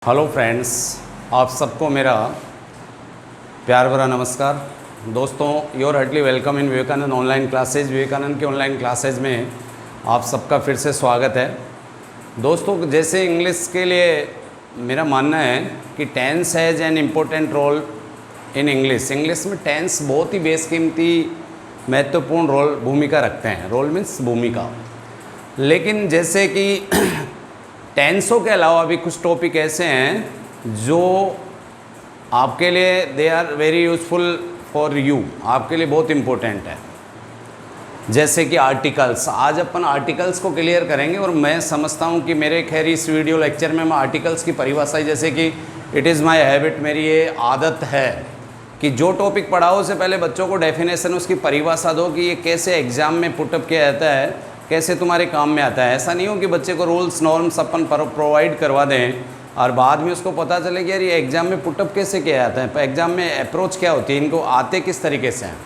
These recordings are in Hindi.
हेलो फ्रेंड्स, आप सबको मेरा प्यार भरा नमस्कार। दोस्तों, your heartly welcome in Vivekananda online classes. Vivekananda के ऑनलाइन क्लासेज में आप सबका फिर से स्वागत है। दोस्तों, जैसे इंग्लिश के लिए मेरा मानना है कि tense has an important role in English. English में टेंस बहुत ही बेशकीमती महत्वपूर्ण भूमिका रखते हैं। रोल मीन्स भूमिका। लेकिन जैसे कि टेंसों के अलावा भी कुछ टॉपिक ऐसे हैं जो आपके लिए they are very useful for you, आपके लिए बहुत इम्पोर्टेंट है। जैसे कि आर्टिकल्स। आज अपन आर्टिकल्स को क्लियर करेंगे और मैं समझता हूँ कि मेरे खैर इस वीडियो लेक्चर में मैं आर्टिकल्स की परिभाषा, जैसे कि इट इज़ माई हैबिट, मेरी ये आदत है कि जो टॉपिक पढ़ाओ उससे पहले बच्चों को डेफिनेशन, उसकी परिभाषा दो कि ये कैसे एग्ज़ाम में पुटअप किया जाता है, कैसे तुम्हारे काम में आता है। ऐसा नहीं हो कि बच्चे को रूल्स नॉर्म्स अपन प्रोवाइड करवा दें और बाद में उसको पता चले कि यार ये एग्ज़ाम में पुटअप कैसे किया जाता है, एग्ज़ाम में अप्रोच क्या होती है, इनको आते किस तरीके से हैं।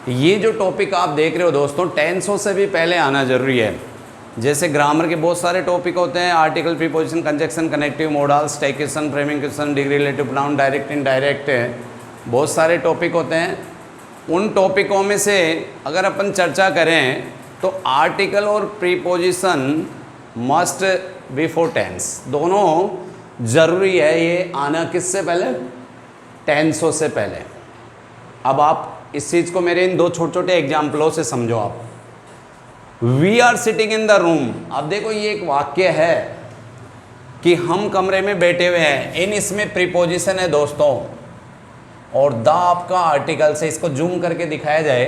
ये जो टॉपिक आप देख रहे हो दोस्तों, टेंसों से भी पहले आना ज़रूरी है। जैसे ग्रामर के बहुत सारे टॉपिक होते हैं, article, preposition, conjunction, connective, modals, टेक्शन, framing question, degree relative pronoun, direct, indirect, बहुत सारे टॉपिक होते हैं। उन टॉपिकों में से अगर अपन चर्चा करें तो आर्टिकल और प्रीपोजिशन मस्ट बिफोर टेंस, दोनों ज़रूरी है ये आना किससे पहले, टेंसों से पहले। अब आप इस चीज़ को मेरे इन दो छोटे छोटे एग्जाम्पलों से समझो। आप we are sitting in the room. अब देखो, ये एक वाक्य है कि हम कमरे में बैठे हुए हैं। इन इसमें प्रीपोजिशन है दोस्तों, और द आपका आर्टिकल से। इसको जूम करके दिखाया जाए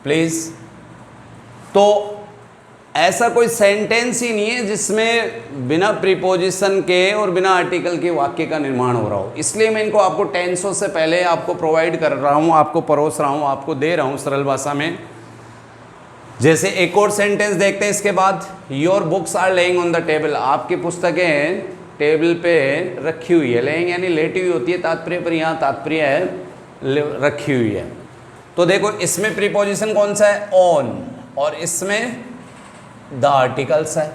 प्लीज़। तो ऐसा कोई सेंटेंस ही नहीं है जिसमें बिना प्रीपोजिशन के और बिना आर्टिकल के वाक्य का निर्माण हो रहा हो। इसलिए मैं इनको आपको टेंसों से पहले आपको प्रोवाइड कर रहा हूँ, आपको परोस रहा हूँ, आपको दे रहा हूँ सरल भाषा में। जैसे एक और सेंटेंस देखते हैं इसके बाद। Your books are laying on the table. आपकी पुस्तकें टेबल पे रखी हुई है। लेइंग यानी लेटी हुई होती है तात्पर्य, पर यहाँ तात्पर्य है रखी हुई है। तो देखो, इसमें प्रीपोजिशन कौन सा है, ऑन, और इसमें द आर्टिकल्स है।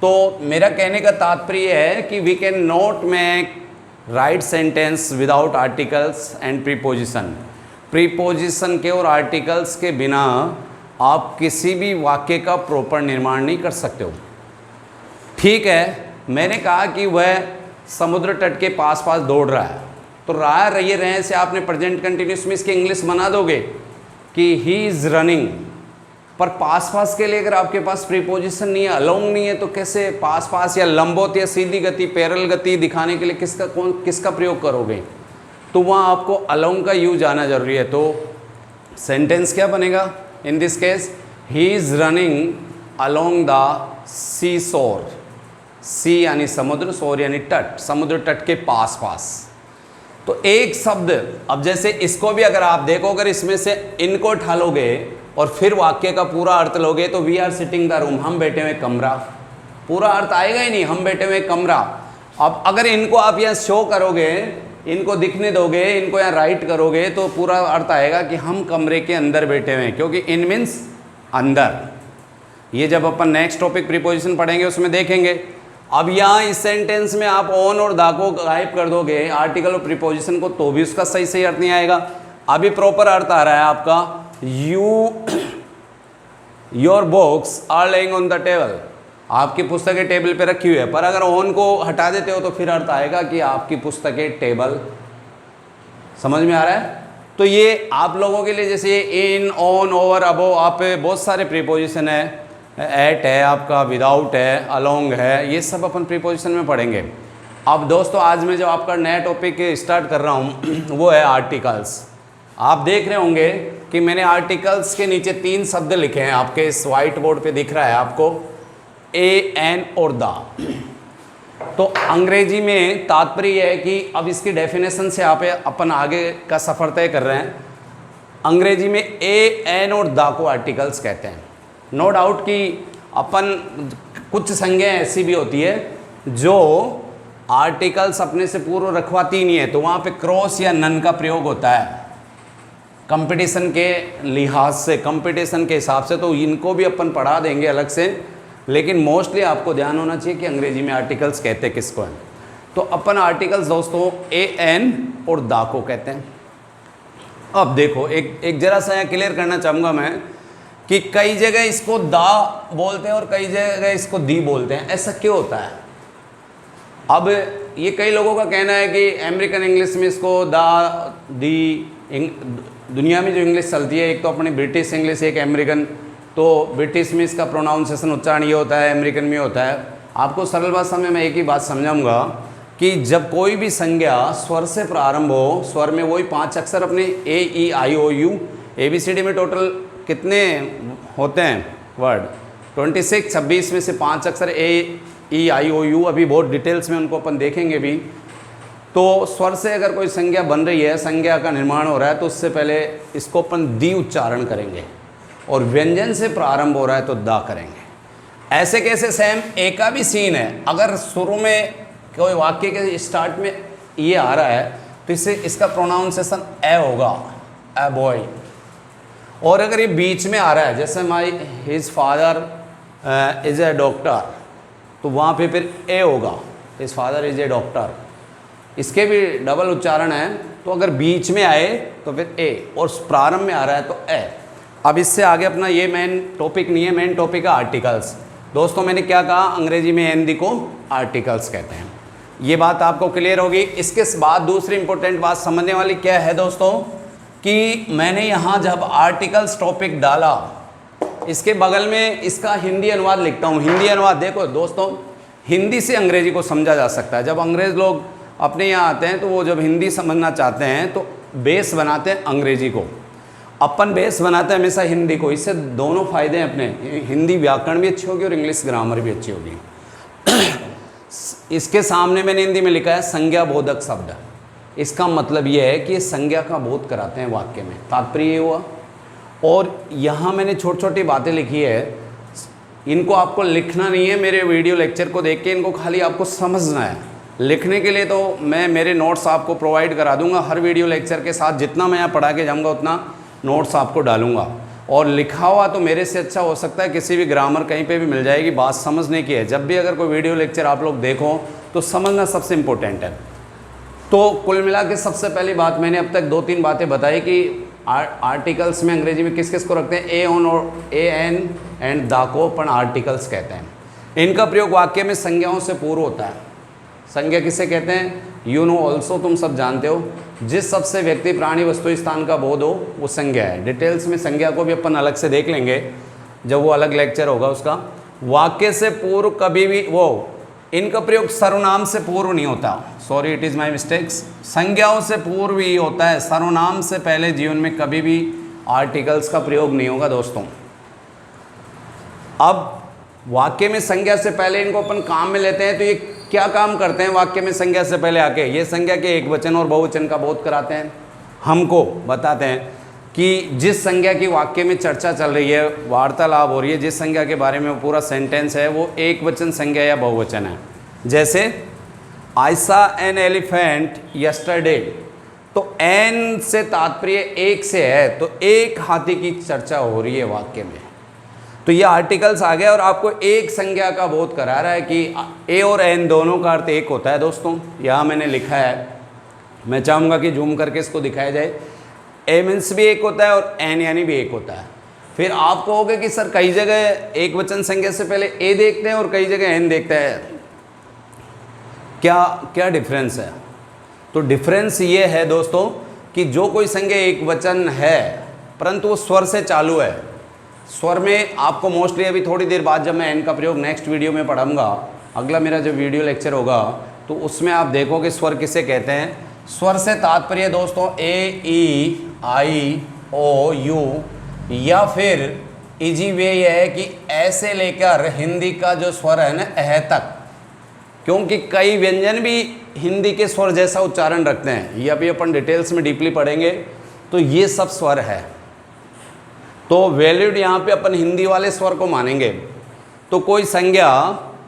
तो मेरा कहने का तात्पर्य है कि we can not make right sentence without articles and preposition. Preposition के और आर्टिकल्स के बिना आप किसी भी वाक्य का प्रॉपर निर्माण नहीं कर सकते हो। ठीक है, मैंने कहा कि वह समुद्र तट के पास पास दौड़ रहा है, तो रहा रही रहे से आपने प्रेजेंट कंटिन्यूस में इसकी इंग्लिश बना दोगे कि ही इज़ रनिंग। पर पास पास के लिए अगर आपके पास प्रीपोजिशन नहीं है, अलोंग नहीं है, तो कैसे पास पास या लंबवत या सीधी गति, पैरेलल गति दिखाने के लिए किसका प्रयोग करोगे। तो वहाँ आपको अलोंग का यूज आना जरूरी है। तो सेंटेंस क्या बनेगा in this case, he is running along the sea shore. Sea यानी समुद्र, शोर यानी तट, समुद्र तट के पास पास। तो एक शब्द, अब जैसे इसको भी अगर आप देखो, अगर इसमें से इनको ठालोगे और फिर वाक्य का पूरा अर्थ लोगे तो we are sitting the room, हम बैठे हुए कमरा, पूरा अर्थ आएगा ही नहीं, हम बैठे हुए कमरा। अब अगर इनको आप यहाँ शो करोगे, इनको दिखने दोगे, इनको यहाँ राइट करोगे, तो पूरा अर्थ आएगा कि हम कमरे के अंदर बैठे हुए हैं, क्योंकि इन मीन्स अंदर। ये जब अपन नेक्स्ट टॉपिक प्रीपोजिशन पढ़ेंगे उसमें देखेंगे। अब यहाँ इस सेंटेंस में आप ऑन और दा को गायब कर दोगे, आर्टिकल और प्रीपोजिशन को, तो भी उसका सही अर्थ नहीं आएगा। अभी प्रॉपर अर्थ आ रहा है आपका, your books are laying on the table. आपकी पुस्तकें टेबल पे रखी हुई है, पर अगर ऑन को हटा देते हो तो फिर अर्थ आएगा कि आपकी पुस्तकें टेबल। समझ में आ रहा है। तो ये आप लोगों के लिए, जैसे इन, ऑन, ओवर, अबो, आप बहुत सारे प्रीपोजिशन है, एट है आपका, विदाउट है, अलोंग है, ये सब अपन प्रीपोजिशन में पढ़ेंगे। अब दोस्तों, आज मैं जो आपका नया टॉपिक स्टार्ट कर रहा हूँ वो है आर्टिकल्स। आप देख रहे होंगे कि मैंने आर्टिकल्स के नीचे 3 शब्द लिखे हैं, आपके इस वाइट बोर्ड पे दिख रहा है आपको, ए, एन और द। तो अंग्रेजी में तात्पर्य है कि अब इसकी डेफिनेशन से आप अपन आगे का सफ़र तय कर रहे हैं। अंग्रेजी में ए, एन और द को आर्टिकल्स कहते हैं। नो डाउट कि अपन कुछ संज्ञाएं ऐसी भी होती है जो आर्टिकल्स अपने से पूर्व रखवाती नहीं है, तो वहाँ पे क्रॉस या नन का प्रयोग होता है कंपटीशन के लिहाज से, कंपटीशन के हिसाब से। तो इनको भी अपन पढ़ा देंगे अलग से, लेकिन मोस्टली आपको ध्यान होना चाहिए कि अंग्रेजी में आर्टिकल्स कहते किसको हैं। तो अपन आर्टिकल्स दोस्तों ए एन और दा को कहते हैं। अब देखो एक जरा सा यहाँ क्लियर करना चाहूँगा मैं कि कई जगह इसको दा बोलते हैं और कई जगह इसको दी बोलते हैं। ऐसा क्यों होता है? अब ये कई लोगों का कहना है कि अमेरिकन इंग्लिश में इसको दा दी, दुनिया में जो इंग्लिश चलती है एक तो अपनी ब्रिटिश इंग्लिश, एक अमेरिकन, तो ब्रिटिश में इसका प्रोनाउंसिएशन उच्चारण ये होता है, अमेरिकन में होता है। आपको सरल भाषा में मैं एक ही बात समझाऊंगा कि जब कोई भी संज्ञा स्वर से प्रारंभ हो, स्वर में वही 5 अक्षर अपने ए ई आई ओ यू, ABCD में टोटल कितने होते हैं वर्ड? 26, 26 में से 5 अक्षर ए ई आई ओ यू, अभी बहुत डिटेल्स में उनको अपन देखेंगे भी। तो स्वर से अगर कोई संज्ञा बन रही है, संज्ञा का निर्माण हो रहा है, तो उससे पहले इसको अपन दी उच्चारण करेंगे, और व्यंजन से प्रारंभ हो रहा है तो दा करेंगे। ऐसे कैसे सेम ए का भी सीन है। अगर शुरू में कोई वाक्य के स्टार्ट में ये आ रहा है तो इससे इसका प्रोनाउंसिएशन ए होगा, ए बॉय। और अगर ये बीच में आ रहा है, जैसे my his father is a doctor, तो वहाँ पे फिर ए होगा, his father is a doctor. इसके भी डबल उच्चारण है, तो अगर बीच में आए तो फिर ए, और प्रारंभ में आ रहा है तो ए। अब इससे आगे अपना ये मेन टॉपिक नहीं है, मेन टॉपिक है आर्टिकल्स। दोस्तों मैंने क्या कहा, अंग्रेजी में एन दी को आर्टिकल्स कहते हैं। ये बात आपको क्लियर होगी। इसके बाद दूसरी इंपॉर्टेंट बात समझने वाली क्या है दोस्तों, कि मैंने यहाँ जब आर्टिकल्स टॉपिक डाला, इसके बगल में इसका हिंदी अनुवाद लिखता हूँ। हिंदी अनुवाद देखो दोस्तों, हिंदी से अंग्रेजी को समझा जा सकता है। जब अंग्रेज़ लोग अपने यहाँ आते हैं तो वो जब हिंदी समझना चाहते हैं तो बेस बनाते हैं अंग्रेजी को, अपन बेस बनाते हैं हमेशा हिंदी को। इससे दोनों फ़ायदे हैं अपने, हिंदी व्याकरण भी अच्छी होगी और इंग्लिश ग्रामर भी अच्छी होगी। इसके सामने मैंने हिंदी में लिखा है संज्ञा बोधक शब्द। इसका मतलब यह है कि ये संज्ञा का बोध कराते हैं वाक्य में, तात्पर्य ये हुआ। और यहाँ मैंने छोटी छोटी बातें लिखी है, इनको आपको लिखना नहीं है, मेरे वीडियो लेक्चर को देख के इनको खाली आपको समझना है। लिखने के लिए तो मैं मेरे नोट्स आपको प्रोवाइड करा दूंगा, हर वीडियो लेक्चर के साथ जितना मैं यहाँ पढ़ा के जाऊँगा उतना नोट्स आपको डालूंगा। और लिखा हुआ तो मेरे से अच्छा हो सकता है, किसी भी ग्रामर कहीं पे भी मिल जाएगी। बात समझने की है, जब भी अगर कोई वीडियो लेक्चर आप लोग देखो तो समझना सबसे इम्पोर्टेंट है। तो कुल मिला के सबसे पहली बात, मैंने अब तक 2-3 बातें बताई कि आर्टिकल्स में अंग्रेजी में किस किस को रखते हैं, ए ऑन और ए एन एंड दा को अपन आर्टिकल्स कहते हैं। इनका प्रयोग वाक्य में संज्ञाओं से पूर्व होता है। संज्ञा किसे कहते हैं? यू नो ऑल्सो, तुम सब जानते हो। जिस शब्द से व्यक्ति प्राणी वस्तु स्थान का बोध हो वो संज्ञा है। डिटेल्स में संज्ञा को भी अपन अलग से देख लेंगे जब वो अलग लेक्चर होगा उसका। वाक्य से पूर्व कभी भी इनका प्रयोग सर्वनाम से पूर्व नहीं होता, sorry it is my mistakes. संज्ञाओं से पूर्व ही होता है, सर्वनाम से पहले जीवन में कभी भी आर्टिकल्स का प्रयोग नहीं होगा दोस्तों। अब वाक्य में संज्ञा से पहले इनको अपन काम में लेते हैं, तो ये क्या काम करते हैं वाक्य में संज्ञा से पहले आके? ये संज्ञा के एक वचन और बहुवचन का बोध कराते हैं, हमको बताते हैं कि जिस संज्ञा की वाक्य में चर्चा चल रही है, वार्तालाप हो रही है, जिस संज्ञा के बारे में वो पूरा सेंटेंस है वो एक वचन संज्ञा या बहुवचन है। जैसे आई सा एन एलिफेंट यस्टरडे, तो एन से तात्पर्य एक से है, तो एक हाथी की चर्चा हो रही है वाक्य में। तो ये आर्टिकल्स आ गया और आपको एक संज्ञा का बोध करा रहा है कि ए और एन दोनों का अर्थ एक होता है दोस्तों। यहाँ मैंने लिखा है, मैं चाहूँगा कि जूम करके इसको दिखाया जाए। ए मीन्स भी एक होता है और एन यानी भी एक होता है। फिर आप कहोगे कि सर कई जगह एक वचन संज्ञा से पहले ए देखते हैं और कई जगह एन देखते हैं, क्या डिफरेंस है? तो डिफरेंस ये है दोस्तों कि जो कोई संज्ञा एक वचन है परंतु वो स्वर से चालू है। स्वर में आपको मोस्टली अभी थोड़ी देर बाद जब मैं एन का प्रयोग नेक्स्ट वीडियो में पढ़ाऊंगा, अगला मेरा जो वीडियो लेक्चर होगा, तो उसमें आप देखोगे स्वर किसे कहते हैं। स्वर से तात्पर्य दोस्तों ए ई आई ओ यू, या फिर इजी वे यह है कि ऐसे लेकर हिंदी का जो स्वर है ना अह तक, क्योंकि कई व्यंजन भी हिंदी के स्वर जैसा उच्चारण रखते हैं। ये अभी अपन डिटेल्स में डीपली पढ़ेंगे। तो ये सब स्वर है, तो वैलिड यहाँ पे अपन हिंदी वाले स्वर को मानेंगे। तो कोई संज्ञा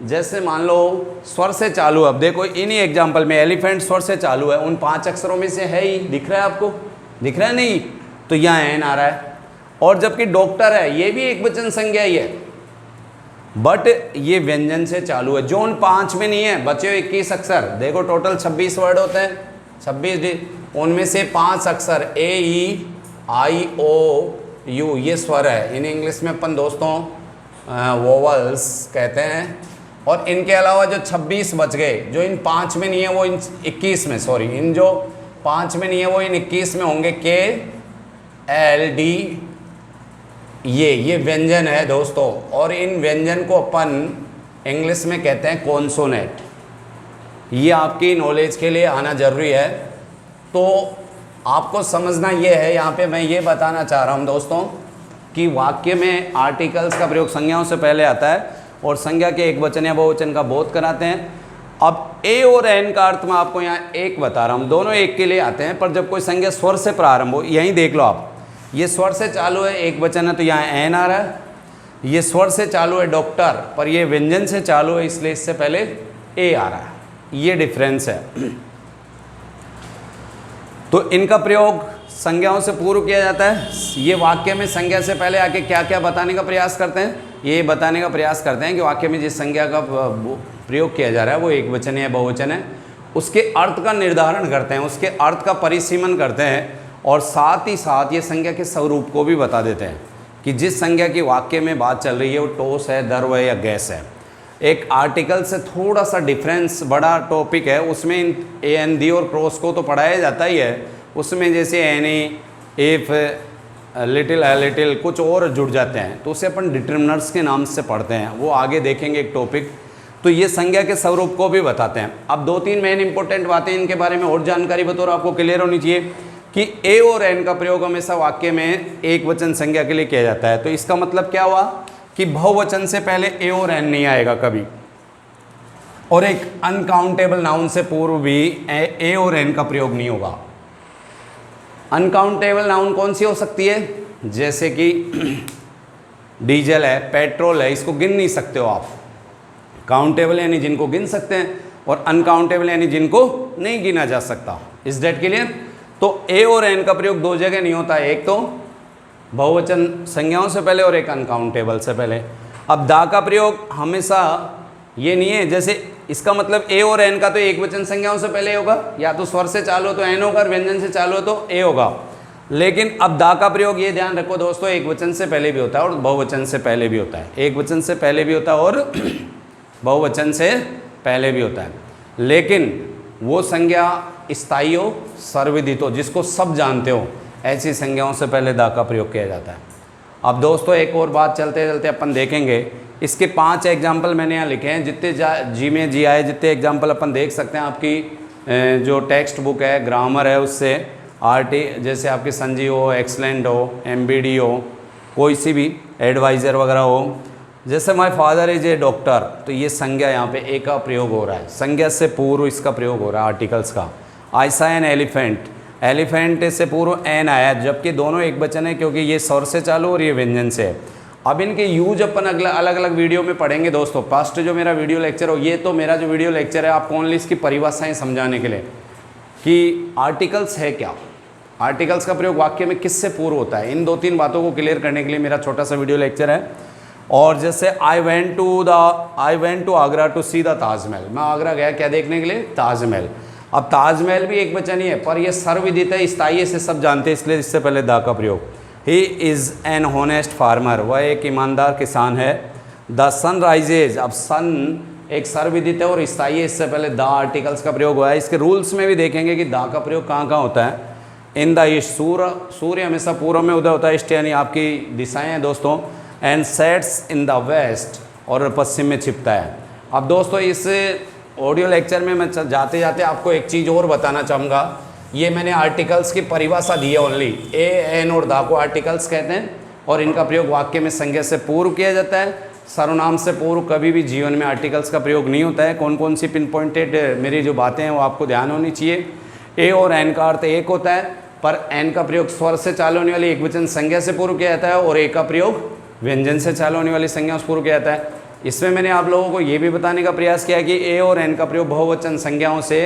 जैसे मान लो स्वर से चालू, अब देखो इन्हीं एग्जाम्पल में एलिफेंट स्वर से चालू है, उन 5 अक्षरों में से है ही, दिख रहा है आपको? दिख रहा है नहीं? तो यहाँ एन आ रहा है। और जबकि डॉक्टर है, ये भी एक वचन संज्ञा ही है। बट ये व्यंजन से चालू है, जो उन 5 में नहीं है। बचे 21 अक्षर, देखो टोटल 26 वर्ड होते हैं, 26 उनमें से 5 अक्षर ए ई आई ओ यू ये स्वर है, इन इंग्लिश में अपन दोस्तों वोवल्स कहते हैं। और इनके अलावा जो 26 बच गए, जो इन 5 में नहीं है वो इन 21 में, सॉरी इन जो 5 में नहीं है वो इन 21 में होंगे। के एल डी ये व्यंजन है दोस्तों, और इन व्यंजन को अपन इंग्लिश में कहते हैं कॉन्सोनेंट। ये आपकी नॉलेज के लिए आना जरूरी है। तो आपको समझना ये है, यहाँ पे मैं ये बताना चाह रहा हूँ दोस्तों कि वाक्य में आर्टिकल्स का प्रयोग संज्ञाओं से पहले आता है और संज्ञा के एकवचन या बहुवचन का बोध कराते हैं। अब ए और एन का अर्थ मैं आपको यहाँ एक बता रहा हूँ, दोनों एक के लिए आते हैं, पर जब कोई संज्ञा स्वर से प्रारंभ हो, यहीं देख लो आप, ये स्वर से चालू है, एक वचन है तो यहाँ एन आ रहा है। ये स्वर से चालू है डॉक्टर, पर ये व्यंजन से चालू है इसलिए इससे पहले ए आ रहा है, ये डिफरेंस है। तो इनका प्रयोग संज्ञाओं से पूर्व किया जाता है। ये वाक्य में संज्ञा से पहले आके क्या क्या बताने का प्रयास करते हैं, ये बताने का प्रयास करते हैं कि वाक्य में जिस संज्ञा का प्रयोग किया जा रहा है वो एक वचन है या बहुवचन है, उसके अर्थ का निर्धारण करते हैं, उसके अर्थ का परिसीमन करते हैं, और साथ ही साथ ये संज्ञा के स्वरूप को भी बता देते हैं कि जिस संज्ञा की वाक्य में बात चल रही है वो टोस है, दर्व है या गैस है। एक आर्टिकल से थोड़ा सा डिफरेंस, बड़ा टॉपिक है, उसमें ए एन दी और क्रॉस को तो पढ़ाया जाता ही है, उसमें जैसे एनी, इफ, लिटिल, लिटिल कुछ और जुड़ जाते हैं तो उसे अपन डिटर्मिनर्स के नाम से पढ़ते हैं, वो आगे देखेंगे एक टॉपिक। तो ये संज्ञा के स्वरूप को भी बताते हैं। अब 2-3 मेन इंपॉर्टेंट बातें इनके बारे में और जानकारी बतौर आपको क्लियर होनी चाहिए कि ए और एन का प्रयोग हमेशा वाक्य में एक वचन संज्ञा के लिए किया जाता है। तो इसका मतलब क्या हुआ कि बहुवचन से पहले ए और एन नहीं आएगा कभी, और एक अनकाउंटेबल नाउन से पूर्व भी ए और एन का प्रयोग नहीं होगा। अनकाउंटेबल नाउन कौन सी हो सकती है, जैसे कि डीजल है, पेट्रोल है, इसको गिन नहीं सकते हो आप। काउंटेबल यानी जिनको गिन सकते हैं, और अनकाउंटेबल यानी जिनको नहीं गिना जा सकता। Is that clear? तो ए और एन का प्रयोग 2 जगह नहीं होता है, एक तो बहुवचन संज्ञाओं से पहले और एक अनकाउंटेबल से पहले। अब दा का प्रयोग हमेशा ये नहीं है, जैसे इसका मतलब ए और एन का तो एक वचन संज्ञाओं से पहले होगा, या तो स्वर से चालू हो तो एन होगा और व्यंजन से चालू हो तो ए होगा। लेकिन अब दा का प्रयोग ये ध्यान रखो दोस्तों, एक वचन से पहले भी होता है और बहुवचन से पहले भी होता है। एक वचन से पहले भी होता है और बहुवचन से पहले भी होता है, लेकिन वो संज्ञा स्थायी हो, सर्वविदित हो, जिसको सब जानते हो, ऐसी संज्ञाओं से पहले दा का प्रयोग किया जाता है। अब दोस्तों एक और बात चलते चलते अपन देखेंगे, इसके 5 एग्जाम्पल मैंने यहाँ लिखे हैं, जितने जी में जी आए जितने एग्जाम्पल अपन देख सकते हैं। आपकी जो टेक्स्ट बुक है, ग्रामर है, उससे आरटी जैसे आपकी संजीव हो, एक्सलेंट हो, एमबीडी हो, कोई सी भी एडवाइज़र वगैरह हो, जैसे my father is a doctor, तो ये संज्ञा यहाँ पे ए का प्रयोग हो रहा है, संज्ञा से पूर्व इसका प्रयोग हो रहा है आर्टिकल्स का। आई सा एन एलिफेंट, एलिफेंट से पूर्व एन आया, जबकि दोनों एक वचन है क्योंकि ये स्वर से चालू और ये व्यंजन से है। अब इनके यूज अपन अलग अलग वीडियो में पढ़ेंगे दोस्तों। फर्स्ट जो मेरा वीडियो लेक्चर हो, ये तो मेरा जो वीडियो लेक्चर है आपको ओनली इसकी परिभाषाएं समझाने के लिए कि आर्टिकल्स है क्या, आर्टिकल्स का प्रयोग वाक्य में किससे पूर्व होता है, इन 2-3 बातों को क्लियर करने के लिए मेरा छोटा सा वीडियो लेक्चर है। और जैसे I went to Agra to see the Taj Mahal, मैं आगरा गया क्या देखने के लिए, ताजमहल। अब ताजमहल भी एक वचन ही है, पर यह सर्वविदित है, स्थायी से सब जानते हैं, इसलिए इससे पहले दा का प्रयोग। He is an honest farmer, वह एक ईमानदार किसान है। द सन राइजेज, अब सन एक सर्वविदित है और स्थायी है, इससे पहले दा आर्टिकल्स का प्रयोग हुआ है। इसके रूल्स में भी देखेंगे कि दा का प्रयोग कहाँ कहाँ होता है। इन द ईस्ट, सूर्य हमेशा पूर्व में उदय होता है, ईस्ट यानी आपकी दिशाएँ हैं दोस्तों। And sets in the west, और पश्चिम में छिपता है। अब दोस्तों इस ऑडियो लेक्चर में मैं जाते जाते आपको एक चीज़ और बताना चाहूँगा। ये मैंने आर्टिकल्स की परिभाषा दी है ओनली, ए एन और दा को आर्टिकल्स कहते हैं, और इनका प्रयोग वाक्य में संज्ञा से पूर्व किया जाता है। सर्वनाम से पूर्व कभी भी जीवन में आर्टिकल्स का प्रयोग नहीं होता है। कौन कौन सी पिन पॉइंटेड मेरी जो बातें हैं वो आपको ध्यान होनी चाहिए। ए और एन का अर्थ एक होता है, पर एन का प्रयोग स्वर से चालू होने वाली एक वचन संज्ञा से पूर्व किया जाता है, और ए का प्रयोग व्यंजन से चालू होने वाली संज्ञा से पूर्व किया जाता है। इसमें मैंने आप लोगों को ये भी बताने का प्रयास किया कि ए और एन का प्रयोग बहुवचन संज्ञाओं से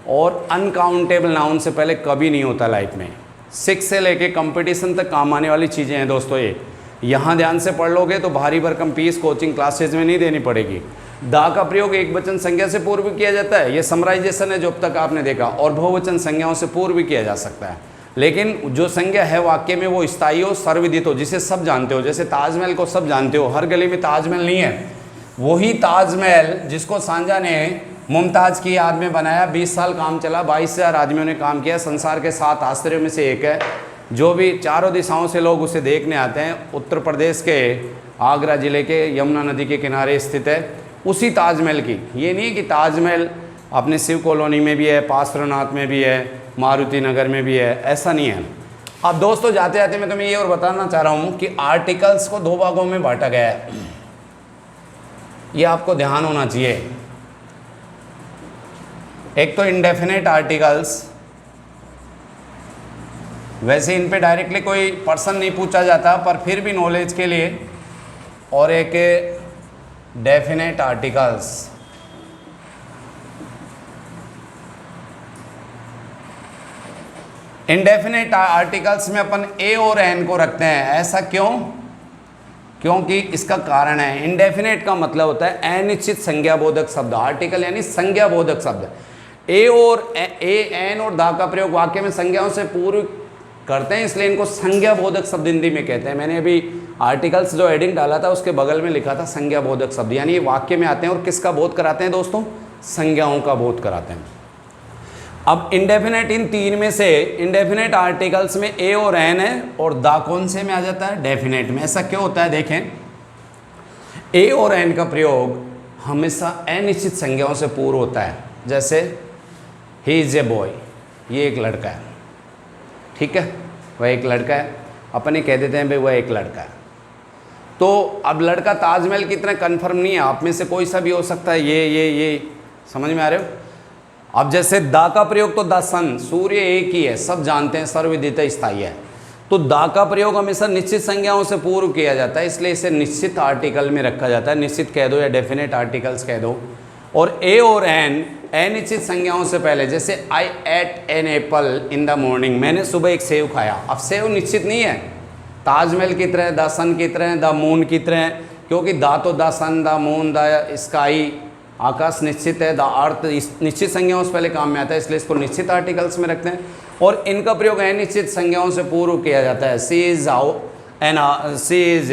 और अनकाउंटेबल नाउन से पहले कभी नहीं होता लाइफ में। 6 से लेके कंपटीशन तक काम आने वाली चीज़ें हैं दोस्तों ये। यहाँ ध्यान से पढ़ लोगे तो भारी भरकम फीस कोचिंग क्लासेज में नहीं देनी पड़ेगी। दा का प्रयोग एक वचन संज्ञा से पूर्व किया जाता है, ये समराइजेशन है जो अब तक आपने देखा, और बहुवचन संज्ञाओं से पूर्व भी किया जा सकता है। लेकिन जो संज्ञा है वाक्य में वो स्थायी हो, सर्वविदित हो, जिसे सब जानते हो। जैसे ताजमहल को सब जानते हो, हर गली में ताजमहल नहीं है। वही ताजमहल जिसको सांझा ने मुमताज़ की याद में बनाया, 20 साल काम चला, 22,000 आदमियों ने काम किया, संसार के 7 आश्चर्यों में से एक है, जो भी चारों दिशाओं से लोग उसे देखने आते हैं। उत्तर प्रदेश के आगरा ज़िले के यमुना नदी के किनारे स्थित है, उसी ताजमहल की। ये नहीं कि ताजमहल अपने शिव कॉलोनी में भी है, पासरनाथ में भी है, मारुति नगर में भी है, ऐसा नहीं है। अब दोस्तों जाते जाते मैं तुम्हें ये और बताना चाह रहा हूँ कि आर्टिकल्स को 2 भागों में बांटा गया है, ये आपको ध्यान होना चाहिए। एक तो इंडेफिनेट आर्टिकल्स, वैसे इन पे डायरेक्टली कोई पर्सन नहीं पूछा जाता, पर फिर भी नॉलेज के लिए, और एक डेफिनेट आर्टिकल्स। इंडेफिनेट आर्टिकल्स में अपन ए और एन को रखते हैं, ऐसा क्यों? क्योंकि इसका कारण है, इंडेफिनेट का मतलब होता है अनिश्चित संज्ञाबोधक शब्द। आर्टिकल यानी संज्ञाबोधक शब्द। ए और एन और दा का प्रयोग वाक्य में संज्ञाओं से पूर्व करते हैं, इसलिए इनको संज्ञाबोधक शब्द हिंदी में कहते हैं। मैंने अभी आर्टिकल्स जो हेडिंग डाला था उसके बगल में लिखा था संज्ञाबोधक शब्द, यानी ये वाक्य में आते हैं और किसका बोध कराते हैं दोस्तों? संज्ञाओं का बोध कराते हैं। अब इंडेफिनेट, इन 3 में से इंडेफिनेट आर्टिकल्स में ए और एन है, और दा कौन से में आ जाता है? डेफिनेट में। ऐसा क्यों होता है? देखें, ए और एन का प्रयोग हमेशा अनिश्चित संज्ञाओं से पूर्व होता है। जैसे ही इज ए बॉय, ये एक लड़का है, ठीक है, वह एक लड़का है, अपने कह देते हैं भाई वह एक लड़का है। तो अब लड़का ताजमहल की तरह कन्फर्म नहीं है, आप में से कोई सा भी हो सकता है, ये समझ में आ रहे हो? अब जैसे दा का प्रयोग तो द सन, सूर्य एक ही है, सब जानते हैं, सर्वविदित स्थायी है। तो दा का प्रयोग हमेशा निश्चित संज्ञाओं से पूर्व किया जाता है, इसलिए इसे निश्चित आर्टिकल में रखा जाता है। निश्चित कह दो या डेफिनेट आर्टिकल्स कह दो। और ए और एन अनिश्चित संज्ञाओं से पहले, जैसे I ate an apple in the morning, मैंने सुबह एक सेव खाया। अब सेव निश्चित नहीं है, ताजमहल की तरह, द सन की तरह, द मून की तरह, क्योंकि दा तो the sun, the moon, the sky, आकाश निश्चित है, द अर्थ निश्चित संज्ञाओं से पहले काम में आता है, इसलिए इसको निश्चित आर्टिकल्स में रखते हैं। और इनका प्रयोग अनिश्चित संज्ञाओं से पूर्व किया जाता है। सी इज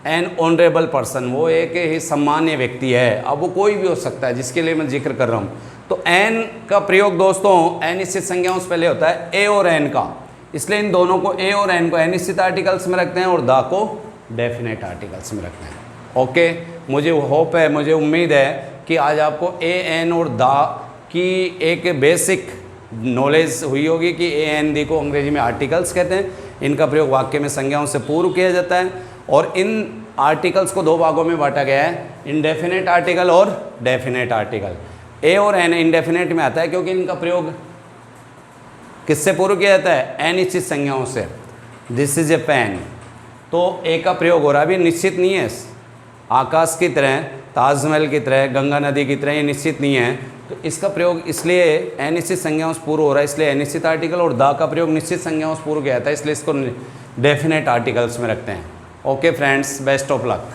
एन ऑनरेबल पर्सन, वो एक ही सम्मान्य व्यक्ति है। अब वो कोई भी हो सकता है जिसके लिए मैं जिक्र कर रहा हूँ। तो एन का प्रयोग दोस्तों अनिश्चित संज्ञाओं से पहले होता है, ए और एन का, इसलिए इन दोनों को, ए और एन को अनिश्चित आर्टिकल्स में रखते हैं और दा को डेफिनेट आर्टिकल्स में रखते हैं। ओके, मुझे होप है, मुझे उम्मीद है कि आज आपको ए एन और दा की एक बेसिक नॉलेज हुई होगी कि ए एन दी को अंग्रेजी में आर्टिकल्स कहते हैं। इनका प्रयोग वाक्य में संज्ञाओं से पूर्व किया जाता है, और इन आर्टिकल्स को 2 भागों में बांटा गया है, इंडेफिनेट आर्टिकल और डेफिनेट आर्टिकल। ए और एन इंडेफिनेट में आता है क्योंकि इनका प्रयोग किससे पूर्व किया जाता है? अनिश्चित संज्ञाओं से। दिस इज ए पेन, तो ए का प्रयोग हो रहा है, अभी निश्चित नहीं है। आकाश की तरह, ताजमहल की तरह, गंगा नदी की तरह ये निश्चित नहीं है, तो इसका प्रयोग इसलिए अनिश्चित संज्ञाओं से पूर्व हो रहा है, इसलिए अनिश्चित आर्टिकल। और दा का प्रयोग निश्चित संज्ञाओं से पूर्व किया जाता है, इसलिए इसको डेफिनेट आर्टिकल्स में रखते हैं। Okay friends, best of luck.